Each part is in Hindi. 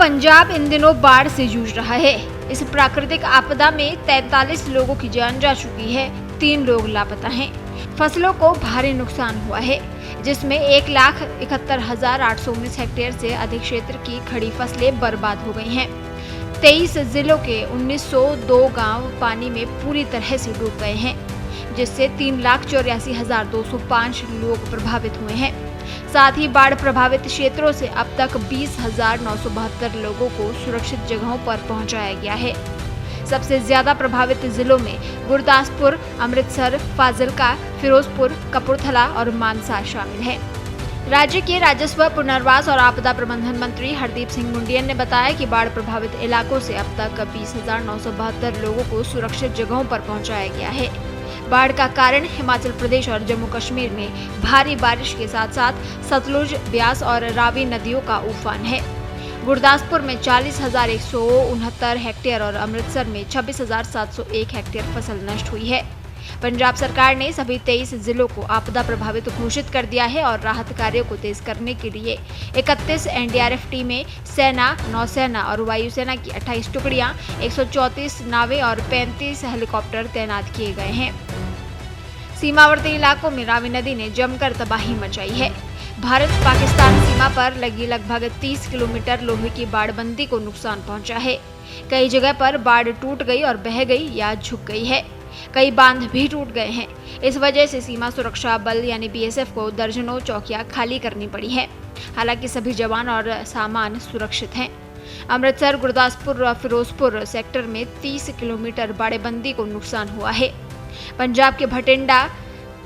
पंजाब इन दिनों बाढ़ से जूझ रहा है। इस प्राकृतिक आपदा में 43 लोगों की जान जा चुकी है, 3 लोग लापता हैं। फसलों को भारी नुकसान हुआ है, जिसमें 1,71,819 हेक्टेयर से अधिक क्षेत्र की खड़ी फसलें बर्बाद हो गई हैं। 23 जिलों के 1902 गांव पानी में पूरी तरह से डूब गए हैं, जिससे 3,84,205 लोग प्रभावित हुए हैं। साथ ही बाढ़ प्रभावित क्षेत्रों से अब तक 20,972 लोगों को सुरक्षित जगहों पर पहुंचाया गया है। सबसे ज्यादा प्रभावित जिलों में गुरदासपुर, अमृतसर, फाजिलका, फिरोजपुर, कपूरथला और मानसा शामिल है। राज्य के राजस्व, पुनर्वास और आपदा प्रबंधन मंत्री हरदीप सिंह मुंडियन ने बताया कि बाढ़ प्रभावित इलाकों से अब तक 20,972 लोगों को सुरक्षित जगहों पर पहुंचाया गया है। बाढ़ का कारण हिमाचल प्रदेश और जम्मू कश्मीर में भारी बारिश के साथ साथ सतलुज, ब्यास और रावी नदियों का उफान है। गुरदासपुर में 40,169 हेक्टेयर और अमृतसर में 26,701 हेक्टेयर फसल नष्ट हुई है। पंजाब सरकार ने सभी 23 जिलों को आपदा प्रभावित घोषित कर दिया है और राहत कार्यों को तेज करने के लिए 31 एनडीआरएफ टीमें, सेना, नौसेना और वायुसेना की 28 टुकड़ियां, 134 नावें और 35 हेलीकॉप्टर तैनात किए गए हैं। सीमावर्ती इलाकों में रावी नदी ने जमकर तबाही मचाई है। भारत पाकिस्तान सीमा पर लगी लगभग 30 किलोमीटर लोहे की बाड़बंदी को नुकसान पहुंचा है। कई जगह पर बाढ़ टूट गई और बह गई या झुक गई है। कई बांध भी टूट गए हैं। इस वजह से सीमा सुरक्षा बल यानी बीएसएफ को दर्जनों चौकियां खाली करनी पड़ी है। हालांकि सभी जवान और सामान सुरक्षित हैं। अमृतसर, गुरदासपुर और फिरोजपुर सेक्टर में 30 किलोमीटर बाड़ेबंदी को नुकसान हुआ है। पंजाब के भटिंडा,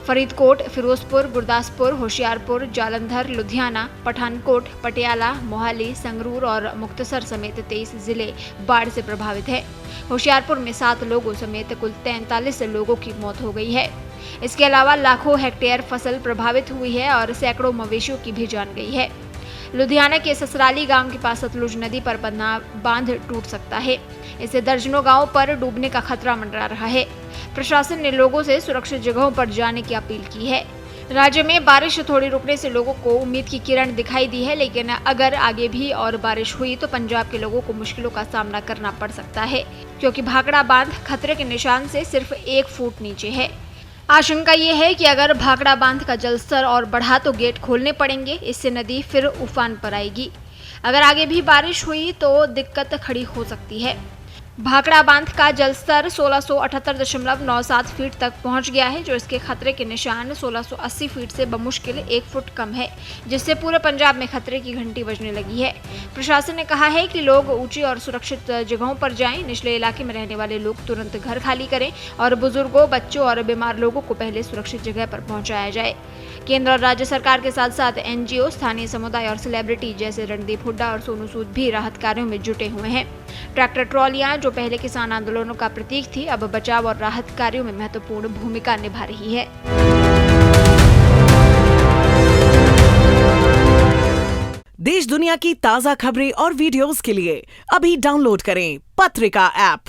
फरीदकोट, फिरोजपुर, गुरदासपुर, होशियारपुर, जालंधर, लुधियाना, पठानकोट, पटियाला, मोहाली, संगरूर और मुक्तसर समेत 23 जिले बाढ़ से प्रभावित है। होशियारपुर में 7 लोगों समेत कुल 43 लोगों की मौत हो गई है। इसके अलावा लाखों हेक्टेयर फसल प्रभावित हुई है और सैकड़ों मवेशियों की भी जान गई है। लुधियाना के ससराली गांव के पास सतलुज नदी पर बना बांध टूट सकता है। इससे दर्जनों गांवों पर डूबने का खतरा मंडरा रहा है। प्रशासन ने लोगों से सुरक्षित जगहों पर जाने की अपील की है। राज्य में बारिश थोड़ी रुकने से लोगों को उम्मीद की किरण दिखाई दी है, लेकिन अगर आगे भी और बारिश हुई तो पंजाब के लोगों को मुश्किलों का सामना करना पड़ सकता है, क्योंकि भाखड़ा बांध खतरे के निशान से सिर्फ 1 फुट नीचे है। आशंका ये है कि अगर भाखड़ा बांध का जलस्तर और बढ़ा तो गेट खोलने पड़ेंगे। इससे नदी फिर उफान पर आएगी। अगर आगे भी बारिश हुई तो दिक्कत खड़ी हो सकती है। भाखड़ा बांध का जलस्तर 1678.97 फीट तक पहुंच गया है, जो इसके खतरे के निशान 1680 फीट से बमुश्किल 1 फुट कम है, जिससे पूरे पंजाब में खतरे की घंटी बजने लगी है। प्रशासन ने कहा है कि लोग ऊंची और सुरक्षित जगहों पर जाएं। निचले इलाके में रहने वाले लोग तुरंत घर खाली करें और बुजुर्गों, बच्चों और बीमार लोगों को पहले सुरक्षित जगह पर पहुंचाया जाए। केंद्र और राज्य सरकार के साथ साथ एनजीओ, स्थानीय समुदाय और सेलिब्रिटी जैसे रणदीप हुड्डा और सोनू सूद भी राहत कार्यों में जुटे हुए हैं। ट्रैक्टर ट्रॉलियां, जो पहले किसान आंदोलनों का प्रतीक थी, अब बचाव और राहत कार्यों में महत्वपूर्ण भूमिका निभा रही है। देश दुनिया की ताजा खबरें और वीडियोस के लिए अभी डाउनलोड करें पत्रिका ऐप।